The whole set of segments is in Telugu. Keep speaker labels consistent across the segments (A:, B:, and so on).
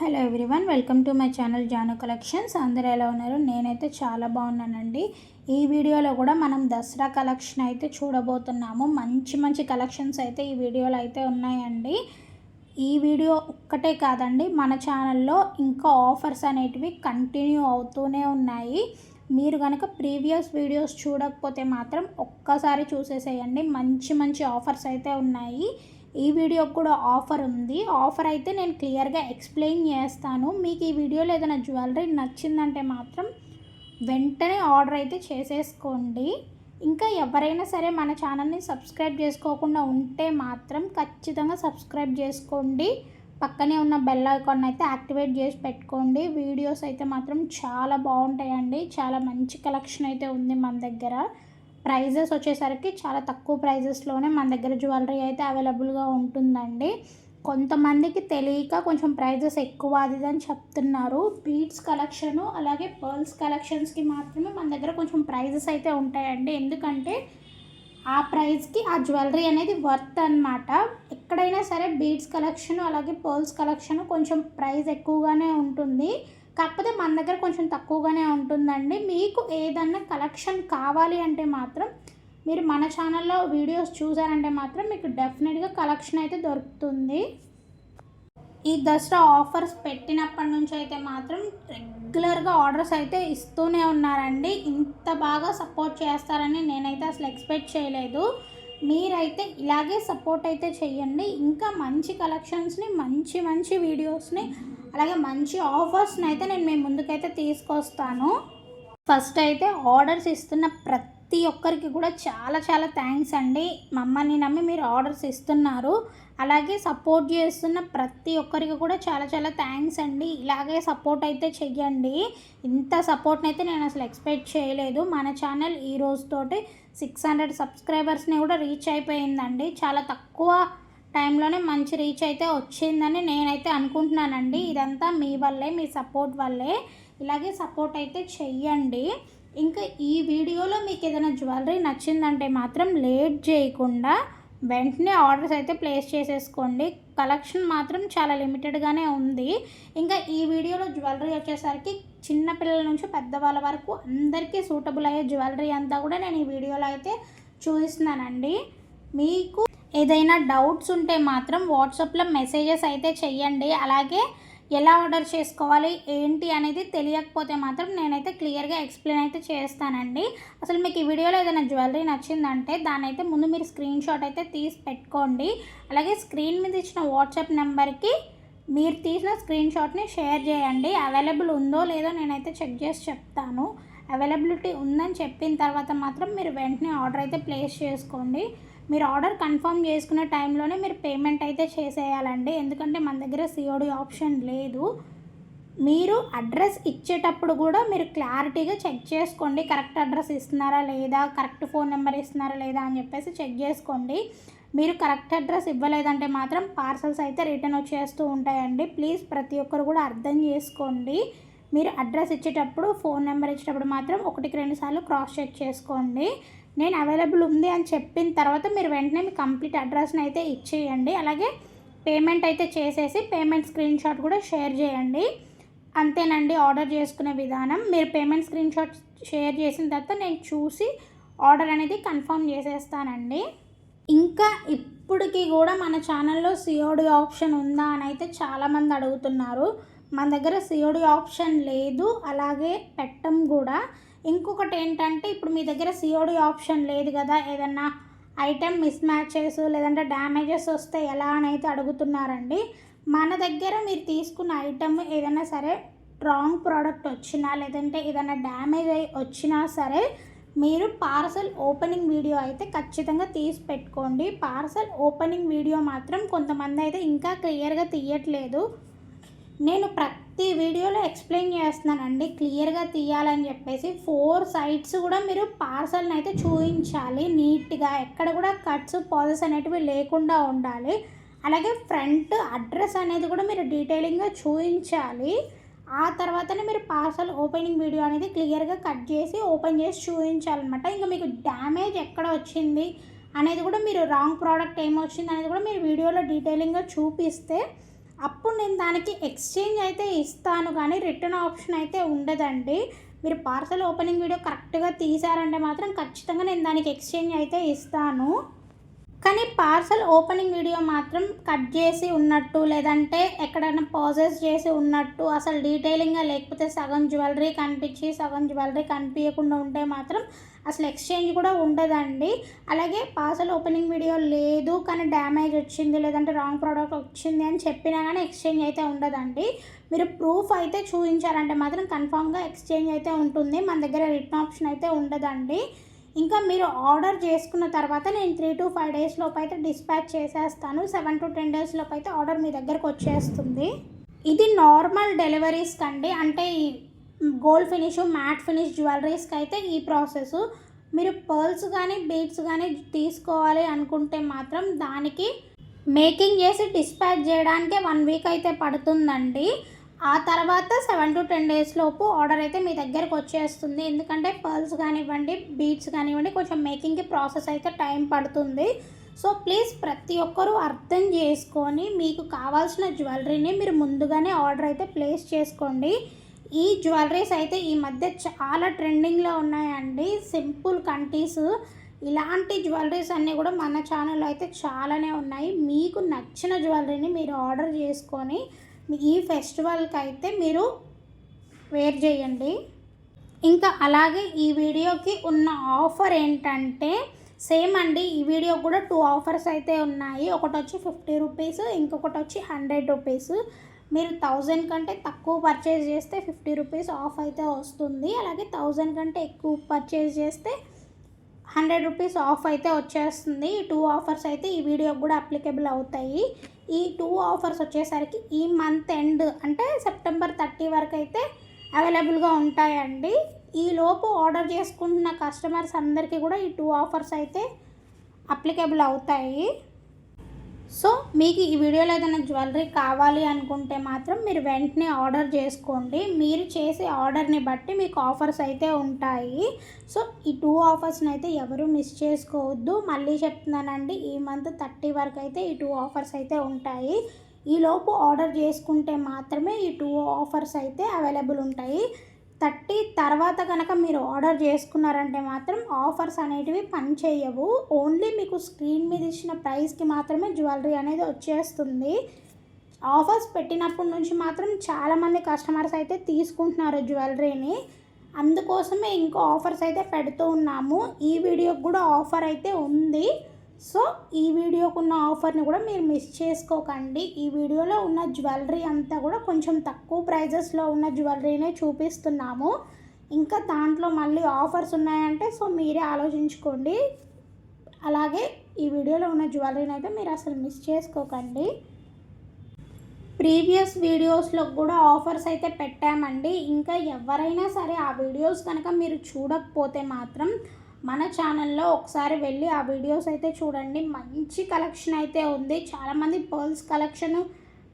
A: Hello everyone, welcome to my channel Janu collections. అందరూ ఎలా ఉన్నారు? నేనైతే చాలా బాగున్నానండి. ఈ వీడియోలో కూడా మనం దసరా కలెక్షన్ అయితే చూడబోతున్నాము. మంచి మంచి కలెక్షన్స్ అయితే ఈ వీడియోలో అయితే ఉన్నాయండి. ఈ వీడియో ఒక్కటే కాదండి, మన ఛానల్లో ఇంకా ఆఫర్స్ అనేటివి కంటిన్యూ అవుతూనే ఉన్నాయి. మీరు కనుక ప్రీవియస్ వీడియోస్ చూడకపోతే మాత్రం ఒక్కసారి చూసేసేయండి. మంచి మంచి ఆఫర్స్ అయితే ఉన్నాయి. ఈ వీడియోకి కూడా ఆఫర్ ఉంది. ఆఫర్ అయితే నేను క్లియర్గా ఎక్స్ప్లెయిన్ చేస్తాను. మీకు ఈ వీడియోలో ఏదైనా జ్యువెలరీ నచ్చిందంటే మాత్రం వెంటనే ఆర్డర్ అయితే చేసేసుకోండి. ఇంకా ఎవరైనా సరే మన ఛానల్ని సబ్స్క్రైబ్ చేసుకోకుండా ఉంటే మాత్రం ఖచ్చితంగా సబ్స్క్రైబ్ చేసుకోండి. పక్కనే ఉన్న బెల్ ఐకాన్ అయితే యాక్టివేట్ చేసి పెట్టుకోండి. వీడియోస్ అయితే మాత్రం చాలా బాగుంటాయండి. చాలా మంచి కలెక్షన్ అయితే ఉంది మన దగ్గర. ప్రైజెస్ వచ్చేసరికి చాలా తక్కువ ప్రైజెస్లోనే మన దగ్గర జ్యువెలరీ అయితే అవైలబుల్గా ఉంటుందండి. కొంతమందికి తెలియక కొంచెం ప్రైజెస్ ఎక్కువ అది అని చెప్తున్నారు. బీడ్స్ కలెక్షను అలాగే పర్ల్స్ కలెక్షన్స్కి మాత్రమే మన దగ్గర కొంచెం ప్రైజెస్ అయితే ఉంటాయండి. ఎందుకంటే ఆ ప్రైస్కి ఆ జ్యువెలరీ అనేది వర్త్ అన్నమాట. ఎక్కడైనా సరే బీడ్స్ కలెక్షన్ అలాగే పర్ల్స్ కలెక్షన్ కొంచెం ప్రైస్ ఎక్కువగానే ఉంటుంది. కాకపోతే మన దగ్గర కొంచెం తక్కువగానే ఉంటుందండి. మీకు ఏదన్నా కలెక్షన్ కావాలి అంటే మాత్రం మీరు మన ఛానల్లో వీడియోస్ చూసారంటే మాత్రం మీకు డెఫినెట్గా కలెక్షన్ అయితే దొరుకుతుంది. ఈ దసరా ఆఫర్స్ పెట్టినప్పటి నుంచి అయితే మాత్రం రెగ్యులర్గా ఆర్డర్స్ అయితే ఇస్తూనే ఉన్నారండి. ఇంత బాగా సపోర్ట్ చేస్తారని నేనైతే అసలు ఎక్స్పెక్ట్ చేయలేదు. మీరైతే ఇలాగే సపోర్ట్ అయితే చేయండి. ఇంకా మంచి కలెక్షన్స్ని మంచి మంచి వీడియోస్ని అలాగే మంచి ఆఫర్స్ని అయితే నేను మీ ముందుకైతే తీసుకొస్తాను. ఫస్ట్ అయితే ఆర్డర్స్ ఇస్తున్న ప్రతి ఒక్కరికి కూడా చాలా చాలా థ్యాంక్స్ అండి. మమ్మల్ని నమ్మి మీరు ఆర్డర్స్ ఇస్తున్నారు. అలాగే సపోర్ట్ చేస్తున్న ప్రతి ఒక్కరికి కూడా చాలా చాలా థ్యాంక్స్ అండి. ఇలాగే సపోర్ట్ అయితే చెయ్యండి. ఇంత సపోర్ట్ని అయితే నేను అసలు ఎక్స్పెక్ట్ చేయలేదు. మన ఛానల్ ఈ రోజుతోటి 600 సబ్స్క్రైబర్స్ని కూడా రీచ్ అయిపోయిందండి. చాలా తక్కువ టైంలోనే మంచి రీచ్ అయితే వచ్చిందని నేనైతే అనుకుంటున్నానండి. ఇదంతా మీ వల్లే, మీ సపోర్ట్ వల్లే. ఇలాగే సపోర్ట్ అయితే చెయ్యండి. ఇంకా ఈ వీడియోలో మీకు ఏదైనా జ్యువెలరీ నచ్చిందంటే మాత్రం లేట్ చేయకుండా వెంటనే ఆర్డర్స్ అయితే ప్లేస్ చేసేసుకోండి. కలెక్షన్ మాత్రం చాలా లిమిటెడ్గానే ఉంది. ఇంకా ఈ వీడియోలో జ్యువెలరీ వచ్చేసరికి చిన్నపిల్లల నుంచి పెద్దవాళ్ళ వరకు అందరికీ సూటబుల్ అయ్యే జ్యువెలరీ అంతా కూడా నేను ఈ వీడియోలో అయితే చూపిస్తున్నానండి. మీకు ఏదైనా డౌట్స్ ఉంటే మాత్రం వాట్సాప్లో మెసేజెస్ అయితే చెయ్యండి. అలాగే ఎలా ఆర్డర్ చేసుకోవాలి ఏంటి అనేది తెలియకపోతే మాత్రం నేనైతే క్లియర్గా ఎక్స్ప్లెయిన్ అయితే చేస్తానండి. అసలు మీకు ఈ వీడియోలో ఏదైనా జ్యువెలరీ నచ్చిందంటే దాన్ని అయితే ముందు మీరు స్క్రీన్ షాట్ అయితే తీసి పెట్టుకోండి. అలాగే స్క్రీన్ మీద ఇచ్చిన వాట్సాప్ నెంబర్కి మీరు తీసిన స్క్రీన్ షాట్ని షేర్ చేయండి. అవైలబుల్ ఉందో లేదో నేనైతే చెక్ చేసి చెప్తాను. అవైలబిలిటీ ఉందని చెప్పిన తర్వాత మాత్రం మీరు వెంటనే ఆర్డర్ అయితే ప్లేస్ చేసుకోండి. మీరు ఆర్డర్ కన్ఫర్మ్ చేసుకునే టైంలోనే మీరు పేమెంట్ అయితే చేసేయాలండి. ఎందుకంటే మన దగ్గర సిఓడి ఆప్షన్ లేదు. మీరు అడ్రస్ ఇచ్చేటప్పుడు కూడా మీరు క్లారిటీగా చెక్ చేసుకోండి. కరెక్ట్ అడ్రస్ ఇస్తున్నారా లేదా, కరెక్ట్ ఫోన్ నెంబర్ ఇస్తున్నారా లేదా అని చెప్పేసి చెక్ చేసుకోండి. మీరు కరెక్ట్ అడ్రస్ ఇవ్వలేదంటే మాత్రం పార్సల్స్ అయితే రిటర్న్ వచ్చేస్తూ ఉంటాయండి. ప్లీజ్ ప్రతి ఒక్కరు కూడా అర్థం చేసుకోండి. మీరు అడ్రస్ ఇచ్చేటప్పుడు ఫోన్ నెంబర్ ఇచ్చేటప్పుడు మాత్రం 1-2 సార్లు క్రాస్ చెక్ చేసుకోండి. నేను అవైలబుల్ ఉంది అని చెప్పిన తర్వాత మీరు వెంటనే మీ కంప్లీట్ అడ్రస్ని అయితే ఇచ్చేయండి. అలాగే పేమెంట్ అయితే చేసేసి పేమెంట్ స్క్రీన్ షాట్ కూడా షేర్ చేయండి. అంతేనండి ఆర్డర్ చేసుకునే విధానం. మీరు పేమెంట్ స్క్రీన్ షాట్ షేర్ చేసిన తర్వాత నేను చూసి ఆర్డర్ అనేది కన్ఫర్మ్ చేసేస్తానండి. ఇంకా ఇప్పటికీ కూడా మన ఛానల్లో సిఓడి ఆప్షన్ ఉందా అని అయితే చాలామంది అడుగుతున్నారు. మన దగ్గర సిఓడి ఆప్షన్ లేదు, అలాగే పెట్టం కూడా. ఇంకొకటి ఏంటంటే ఇప్పుడు మీ దగ్గర సిఓడి ఆప్షన్ లేదు కదా, ఏదన్నా ఐటెం మిస్ మ్యాచెస్ లేదంటే డ్యామేజెస్ వస్తే ఎలా అని అయితే అడుగుతున్నారండి. మన దగ్గర మీరు తీసుకున్న ఐటెం ఏదైనా సరే రాంగ్ ప్రోడక్ట్ వచ్చినా లేదంటే ఏదైనా డ్యామేజ్ అయి వచ్చినా సరే మీరు పార్సల్ ఓపెనింగ్ వీడియో అయితే ఖచ్చితంగా తీసి పెట్టుకోండి. పార్సల్ ఓపెనింగ్ వీడియో మాత్రం కొంతమంది అయితే ఇంకా క్లియర్గా తీయట్లేదు. నేను ప్రతి వీడియోలో ఎక్స్ప్లెయిన్ చేస్తున్నానండి క్లియర్గా తీయాలని చెప్పేసి. 4 సైడ్స్ కూడా మీరు పార్సల్ని అయితే చూపించాలి నీట్గా. ఎక్కడ కూడా కట్స్ పాజెస్ అనేటివి లేకుండా ఉండాలి. అలాగే ఫ్రంట్ అడ్రస్ అనేది కూడా మీరు డీటెయిలింగ్గా చూపించాలి. ఆ తర్వాతనే మీరు పార్సల్ ఓపెనింగ్ వీడియో అనేది క్లియర్గా కట్ చేసి ఓపెన్ చేసి చూపించాలన్నమాట. ఇంకా మీకు డ్యామేజ్ ఎక్కడ వచ్చింది అనేది కూడా మీరు రాంగ్ ప్రోడక్ట్ ఏమొచ్చింది అనేది కూడా మీరు వీడియోలో డీటెయిలింగ్గా చూపిస్తే అప్పుడు నేను దానికి ఎక్స్చేంజ్ అయితే ఇస్తాను, కానీ రిటర్న్ ఆప్షన్ అయితే ఉండదండి. మీరు పార్సల్ ఓపెనింగ్ వీడియో కరెక్ట్గా తీసారంటే మాత్రం ఖచ్చితంగా నేను దానికి ఎక్స్చేంజ్ అయితే ఇస్తాను. కానీ పార్సల్ ఓపెనింగ్ వీడియో మాత్రం కట్ చేసి ఉన్నట్టు, లేదంటే ఎక్కడైనా పాజెస్ చేసి ఉన్నట్టు, అసలు డీటెయిలింగ్గా లేకపోతే సగం జ్యువెలరీ కనిపించి సగం జ్యువెలరీ కనిపించకుండా ఉంటే మాత్రం అసలు ఎక్స్చేంజ్ కూడా ఉండదండి. అలాగే పార్సల్ ఓపెనింగ్ వీడియో లేదు కానీ డ్యామేజ్ వచ్చింది, లేదంటే రాంగ్ ప్రోడక్ట్ వచ్చింది అని చెప్పినా కానీ ఎక్స్చేంజ్ అయితే ఉండదండి. మీరు ప్రూఫ్ అయితే చూపించారంటే మాత్రం కన్ఫామ్గా ఎక్స్చేంజ్ అయితే ఉంటుంది. మన దగ్గర రిటర్న్ ఆప్షన్ అయితే ఉండదండి. ఇంకా మీరు ఆర్డర్ చేసుకున్న తర్వాత నేను 3 to 5 days లోపు అయితే డిస్పాచ్ చేసేస్తాను. 7 to 10 days లోపు అయితే ఆర్డర్ మీ దగ్గరకు వచ్చేస్తుంది. ఇది నార్మల్ డెలివరీస్కి అండి, అంటే ఈ గోల్డ్ ఫినిష్, మ్యాట్ ఫినిష్ జ్యువెలరీస్కి అయితే ఈ ప్రాసెస్. మీరు పర్ల్స్ కానీ బీడ్స్ కానీ తీసుకోవాలి అనుకుంటే మాత్రం దానికి మేకింగ్ చేసి డిస్పాచ్ చేయడానికి 1 week అయితే పడుతుందండి. ఆ తర్వాత 7 to 10 days లోపు ఆర్డర్ అయితే మీ దగ్గరకు వచ్చేస్తుంది. ఎందుకంటే పర్ల్స్ కానివ్వండి, బీడ్స్ కానివ్వండి, కొంచెం మేకింగ్కి ప్రాసెస్ అయితే టైం పడుతుంది. సో ప్లీజ్ ప్రతి ఒక్కరూ అర్థం చేసుకొని మీకు కావాల్సిన జ్యువెలరీని మీరు ముందుగానే ఆర్డర్ అయితే ప్లేస్ చేసుకోండి. ఈ జ్యువెలరీస్ అయితే ఈ మధ్య చాలా ట్రెండింగ్లో ఉన్నాయండి. సింపుల్ కంటీస్, ఇలాంటి జ్యువెలరీస్ అన్నీ కూడా మన ఛానల్లో అయితే చాలానే ఉన్నాయి. మీకు నచ్చిన జ్యువెలరీని మీరు ఆర్డర్ చేసుకొని ఈ ఫెస్టివల్కి అయితే మీరు వేర్ చేయండి. ఇంకా అలాగే ఈ వీడియోకి ఉన్న ఆఫర్ ఏంటంటే సేమ్ అండి, ఈ వీడియో కూడా 2 ఆఫర్స్ అయితే ఉన్నాయి. ఒకటి వచ్చి 50 రూపీస్, ఇంకొకటి వచ్చి 100 రూపీస్. మీరు 1000 కంటే తక్కువ పర్చేజ్ చేస్తే 50 రూపీస్ ఆఫ్ అయితే వస్తుంది. అలాగే 1000 కంటే ఎక్కువ పర్చేజ్ చేస్తే 100 రూపీస్ ఆఫ్ అయితే వచ్చేస్తుంది. ఈ 2 ఆఫర్స్ అయితే ఈ వీడియోకి కూడా అప్లికేబుల్ అవుతాయి. ఈ 2 ఆఫర్స్ వచ్చేసరికి ఈ మంత్ ఎండ్ అంటే సెప్టెంబర్ 30 వరకు అయితే అవైలబుల్గా ఉంటాయండి. ఈ లోపు ఆర్డర్ చేసుకుంటున్న కస్టమర్స్ అందరికీ కూడా ఈ 2 ఆఫర్స్ అయితే అప్లికేబుల్ అవుతాయి. సో మీకు ఈ వీడియోలో ఏదైనా జ్యువెలరీ కావాలి అనుకుంటే మాత్రం మీరు వెంటనే ఆర్డర్ చేసుకోండి. మీరు చేసే ఆర్డర్ని బట్టి మీకు ఆఫర్స్ అయితే ఉంటాయి. సో ఈ 2 ఆఫర్స్ని అయితే ఎవరు మిస్ చేసుకోవద్దు. మళ్ళీ చెప్తున్నానండి, ఈ మంత్ 30 వరకు అయితే ఈ 2 ఆఫర్స్ అయితే ఉంటాయి. ఈలోపు ఆర్డర్ చేసుకుంటే మాత్రమే ఈ 2 ఆఫర్స్ అయితే అవైలబుల్ ఉంటాయి. 30 తర్వాత కనుక మీరు ఆర్డర్ చేసుకున్నారంటే మాత్రం ఆఫర్స్ అనేటివి పనిచేయవు. ఓన్లీ మీకు స్క్రీన్ మీద ఇచ్చిన ప్రైస్కి మాత్రమే జ్యువెలరీ అనేది వచ్చేస్తుంది. ఆఫర్స్ పెట్టినప్పటి నుంచి మాత్రం చాలామంది కస్టమర్స్ అయితే తీసుకుంటున్నారు జ్యువెలరీని. అందుకోసమే ఇంకో ఆఫర్స్ అయితే పెడుతూ ఉన్నాము. ఈ వీడియోకి కూడా ఆఫర్ అయితే ఉంది. సో ఈ వీడియోకి ఉన్న ఆఫర్ని కూడా మీరు మిస్ చేసుకోకండి. ఈ వీడియోలో ఉన్న జ్యువెలరీ అంతా కూడా కొంచెం తక్కువ ప్రైజెస్లో ఉన్న జ్యువెలరీనే చూపిస్తున్నాము. ఇంకా దాంట్లో మళ్ళీ ఆఫర్స్ ఉన్నాయంటే సో మీరే ఆలోచించుకోండి. అలాగే ఈ వీడియోలో ఉన్న జ్యువెలరీని అయితే మీరు అసలు మిస్ చేసుకోకండి. ప్రీవియస్ వీడియోస్లో కూడా ఆఫర్స్ అయితే పెట్టామండి. ఇంకా ఎవరైనా సరే ఆ వీడియోస్ కనుక మీరు చూడకపోతే మాత్రం మన ఛానల్లో ఒకసారి వెళ్ళి ఆ వీడియోస్ అయితే చూడండి. మంచి కలెక్షన్ అయితే ఉంది. చాలామంది పర్ల్స్ కలెక్షన్,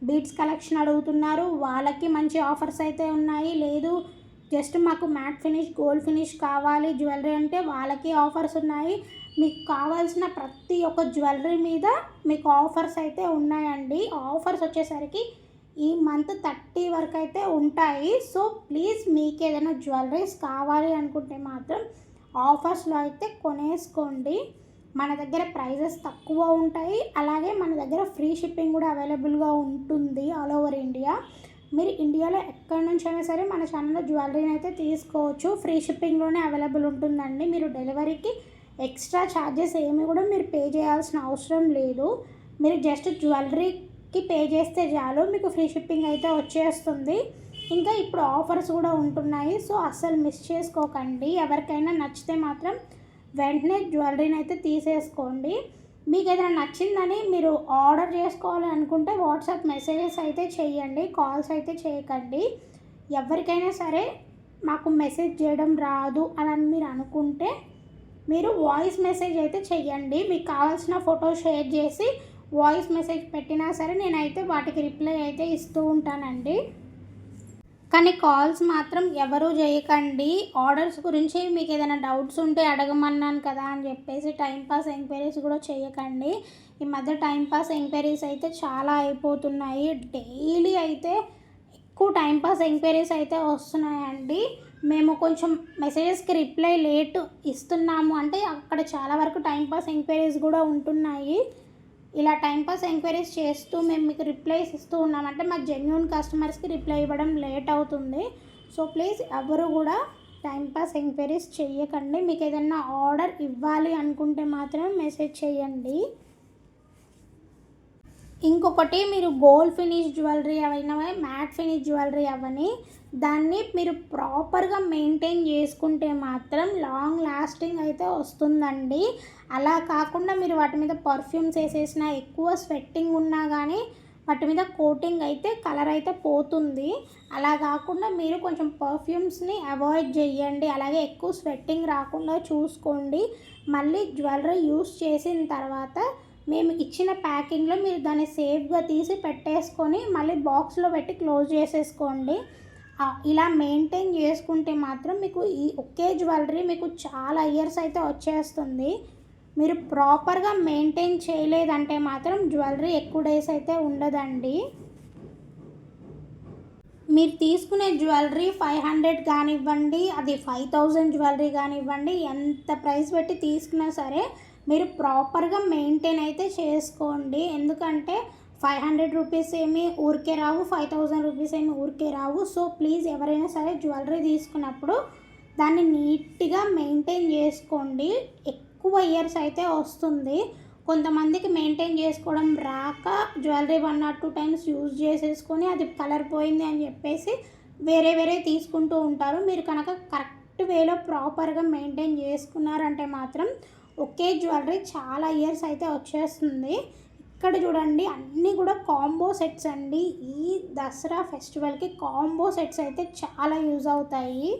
A: బీడ్స్ కలెక్షన్ అడుగుతున్నారు. వాళ్ళకి మంచి ఆఫర్స్ అయితే ఉన్నాయి. లేదు జస్ట్ మాకు మ్యాట్ ఫినిష్, గోల్డ్ ఫినిష్ కావాలి జ్యువెలరీ అంటే వాళ్ళకి ఆఫర్స్ ఉన్నాయి. మీకు కావాల్సిన ప్రతి ఒక్క జ్యువెలరీ మీద మీకు ఆఫర్స్ అయితే ఉన్నాయండి. ఆఫర్స్ వచ్చేసరికి ఈ మంత్ 30 వరకు అయితే ఉంటాయి. సో ప్లీజ్ మీకు ఏదైనా జ్యువెలరీస్ కావాలి అనుకుంటే మాత్రం ఆఫర్స్లో అయితే కొనేసుకోండి. మన దగ్గర ప్రైజెస్ తక్కువ ఉంటాయి. అలాగే మన దగ్గర ఫ్రీ షిప్పింగ్ కూడా అవైలబుల్గా ఉంటుంది ఆల్ ఓవర్ ఇండియా. మీరు ఇండియాలో ఎక్కడి నుంచి అయినా సరే మన ఛానల్లో జ్యువెలరీని అయితే తీసుకోవచ్చు. ఫ్రీ షిప్పింగ్లోనే అవైలబుల్ ఉంటుందండి. మీరు డెలివరీకి ఎక్స్ట్రా ఛార్జెస్ ఏమి కూడా మీరు పే చేయాల్సిన అవసరం లేదు. మీరు జస్ట్ జ్యువెలరీకి పే చేస్తే చాలు, మీకు ఫ్రీ షిప్పింగ్ అయితే వచ్చేస్తుంది. ఇంకా ఇప్పుడు ఆఫర్స్ కూడా ఉంటున్నాయి. సో అస్సలు మిస్ చేసుకోకండి. ఎవరికైనా నచ్చితే మాత్రం వెంటనే జ్యువెలరీని అయితే తీసేసుకోండి. మీకు ఏదైనా నచ్చిందని మీరు ఆర్డర్ చేసుకోవాలి అనుకుంటే వాట్సాప్ మెసేజెస్ అయితే చేయండి, కాల్స్ అయితే చేయకండి. ఎవరికైనా సరే మాకు మెసేజ్ చేయడం రాదు అని మీరు అనుకుంటే మీరు వాయిస్ మెసేజ్ అయితే చెయ్యండి. మీకు కావాల్సిన ఫోటో షేర్ చేసి వాయిస్ మెసేజ్ పెట్టినా సరే నేనైతే వాటికి రిప్లై అయితే ఇస్తూ ఉంటానండి. కానీ కాల్స్ మాత్రం ఎవరూ చేయకండి. ఆర్డర్స్ గురించి మీకు ఏదైనా డౌట్స్ ఉంటే అడగమన్నాను కదా అని చెప్పేసి టైంపాస్ ఎంక్వైరీస్ కూడా చేయకండి. ఈ మధ్య టైంపాస్ ఎంక్వైరీస్ అయితే చాలా అయిపోతున్నాయి. డైలీ అయితే ఎక్కువ టైంపాస్ ఎంక్వైరీస్ అయితే వస్తున్నాయండి. మేము కొంచెం మెసేజెస్కి రిప్లై లేట్ ఇస్తున్నాము అంటే అక్కడ చాలా వరకు టైంపాస్ ఎంక్వైరీస్ కూడా ఉంటున్నాయి. ఇలా టైంపాస్ ఎంక్వైరీస్ చేస్తూ మేము మీకు రిప్లైస్ ఇస్తూ ఉన్నామంటే మా జెన్యూన్ కస్టమర్స్కి రిప్లై ఇవ్వడం లేట్ అవుతుంది. సో ప్లీజ్ ఎవరు కూడా టైంపాస్ ఎంక్వైరీస్ చెయ్యకండి. మీకు ఏదైనా ఆర్డర్ ఇవ్వాలి అనుకుంటే మాత్రం మెసేజ్ చేయండి. ఇంకొకటి, మీరు గోల్డ్ ఫినిష్ జ్యువెలరీ అవైనా మ్యాట్ ఫినిష్ జ్యువెలరీ అవని దాన్ని మీరు ప్రాపర్గా మెయింటైన్ చేసుకుంటే మాత్రం లాంగ్ లాస్టింగ్ అయితే వస్తుందండి. అలా కాకుండా మీరు వాటి మీద పర్ఫ్యూమ్స్ వేసేసిన ఎక్కువ స్వెట్టింగ్ ఉన్నా కానీ వాటి మీద కోటింగ్ అయితే కలర్ అయితే పోతుంది. అలా కాకుండా మీరు కొంచెం పర్ఫ్యూమ్స్ని అవాయిడ్ చేయండి. అలాగే ఎక్కువ స్వెట్టింగ్ రాకుండా చూసుకోండి. మళ్ళీ జ్యువెలరీ యూస్ చేసిన తర్వాత మేము ఇచ్చిన ప్యాకింగ్లో మీరు దాన్ని సేఫ్గా తీసి పెట్టేసుకొని మళ్ళీ బాక్స్లో పెట్టి క్లోజ్ చేసేసుకోండి. ఇలా మెయింటైన్ చేసుకుంటే మాత్రం మీకు ఈ ఒకే జ్యువెలరీ మీకు చాలా ఇయర్స్ అయితే వచ్చేస్తుంది. మీరు ప్రాపర్గా మెయింటైన్ చేయలేదంటే మాత్రం జ్యువెలరీ ఎక్కువ డేస్ అయితే ఉండదండి. మీరు తీసుకునే జ్యువెలరీ 500 కానివ్వండి, అది 5000 జ్యువెలరీ కానివ్వండి, ఎంత ప్రైస్ పెట్టి తీసుకున్నా సరే మీరు ప్రాపర్గా మెయింటైన్ అయితే చేసుకోండి. ఎందుకంటే 500 రూపీస్ ఏమి ఊరికే రావు, 5000 రూపీస్ ఏమి ఊరికే రావు. సో ప్లీజ్ ఎవరైనా సరే జ్యువెలరీ తీసుకున్నప్పుడు దాన్ని నీట్గా మెయింటైన్ చేసుకోండి. ఎక్కువ ఇయర్స్ అయితే వస్తుంది. కొంతమందికి మెయింటైన్ చేసుకోవడం రాక జ్యువెలరీ 1 or 2 టైమ్స్ యూజ్ చేసేసుకొని అది కలర్ పోయింది అని చెప్పేసి వేరే తీసుకుంటూ ఉంటారు. మీరు కనుక కరెక్ట్ వేలో ప్రాపర్గా మెయింటైన్ చేసుకున్నారంటే మాత్రం ఒకే జ్యువెలరీ చాలా ఇయర్స్ అయితే వచ్చేస్తుంది. ఇక్కడ చూడండి, అన్నీ కూడా కాంబో సెట్స్ అండి. ఈ దసరా ఫెస్టివల్కి కాంబో సెట్స్ అయితే చాలా యూజ్ అవుతాయి.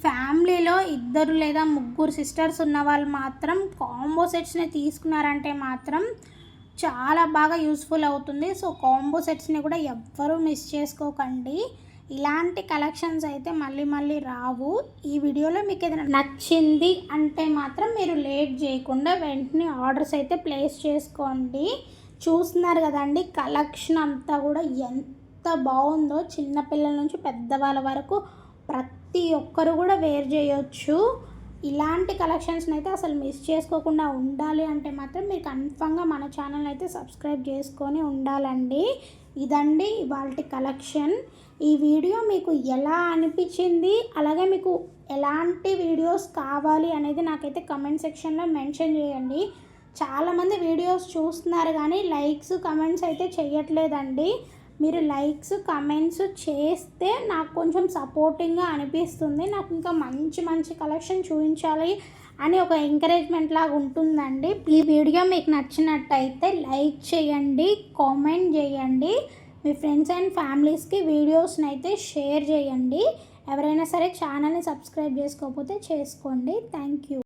A: ఫ్యామిలీలో 2 లేదా 3 సిస్టర్స్ ఉన్న వాళ్ళు మాత్రం కాంబో సెట్స్ని తీసుకున్నారంటే మాత్రం చాలా బాగా యూస్ఫుల్ అవుతుంది. సో కాంబో సెట్స్ని కూడా ఎవ్వరూ మిస్ చేసుకోకండి. ఇలాంటి కలెక్షన్స్ అయితే మళ్ళీ రావు. ఈ వీడియోలో మీకు ఏదైనా నచ్చింది అంటే మాత్రం మీరు లేట్ చేయకుండా వెంటనే ఆర్డర్స్ అయితే ప్లేస్ చేసుకోండి. చూస్తున్నారు కదండి, కలెక్షన్ అంతా కూడా ఎంత బాగుందో. చిన్నపిల్లల నుంచి పెద్దవాళ్ళ వరకు ప్రతి ఒక్కరు కూడా వేర్ చేయొచ్చు. ఇలాంటి కలెక్షన్స్ని అయితే అసలు మిస్ చేసుకోకుండా ఉండాలి అంటే మాత్రం మీరు కన్ఫామ్గా మన ఛానల్ అయితే సబ్స్క్రైబ్ చేసుకొని ఉండాలండి. ఇదండి ఇవాల్టి కలెక్షన్. ఈ వీడియో మీకు ఎలా అనిపించింది, అలాగే మీకు ఎలాంటి వీడియోస్ కావాలి అనేది నాకైతే కమెంట్ సెక్షన్లో మెన్షన్ చేయండి. చాలామంది వీడియోస్ చూస్తున్నారు కానీ లైక్స్ కమెంట్స్ అయితే చేయట్లేదండి. మీరు లైక్స్ కమెంట్స్ చేస్తే నాకు కొంచెం సపోర్టింగ్గా అనిపిస్తుంది. నాకు ఇంకా మంచి కలెక్షన్ చూపించాలి అని ఒక ఎంకరేజ్మెంట్ లాగా ఉంటుందండి. ఈ వీడియో మీకు నచ్చినట్టయితే లైక్ చేయండి, కామెంట్ చేయండి, మీ ఫ్రెండ్స్ అండ్ ఫ్యామిలీస్కి వీడియోస్ని అయితే షేర్ చేయండి. ఎవరైనా సరే ఛానల్ని సబ్స్క్రైబ్ చేసుకోకపోతే చేసుకోండి. Thank you.